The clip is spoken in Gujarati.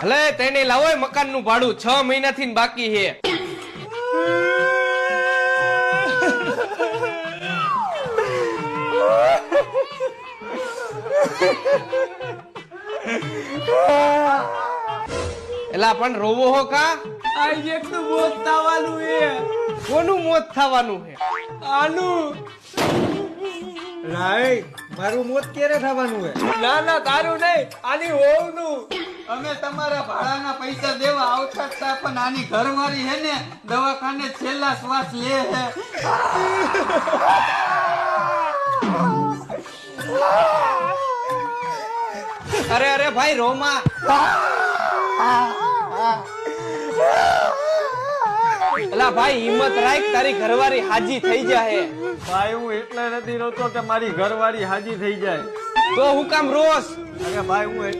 ભલે તેને લાવો મકાન નું ભાડું 6 મહિનાથી બાકી છે. એલા પણ રોવો હો કા? આજ એક તો મોત થવાનું હે. કોનું મોત થવાનું છે? આનું. રાય મારું મોત ક્યારે થવાનું હે? ના ના તારું નહીં, આની હોવનું. અમે તમારા ભાડાના પૈસા દેવા આવતા હતા પણ આની ઘરવાળી હે ને દવાખાને છેલ્લા શ્વાસ લે હે. અરે અરે ભાઈ રોમા. એલા ભાઈ હિંમત રાખ, તારી ઘરવાળી હાજી થઈ જાય. ભાઈ હું એટલે નથી રોતો કે મારી ઘરવાળી હાજી થઈ જાય. તો હું કામ રોસ? અરે ભાઈ હું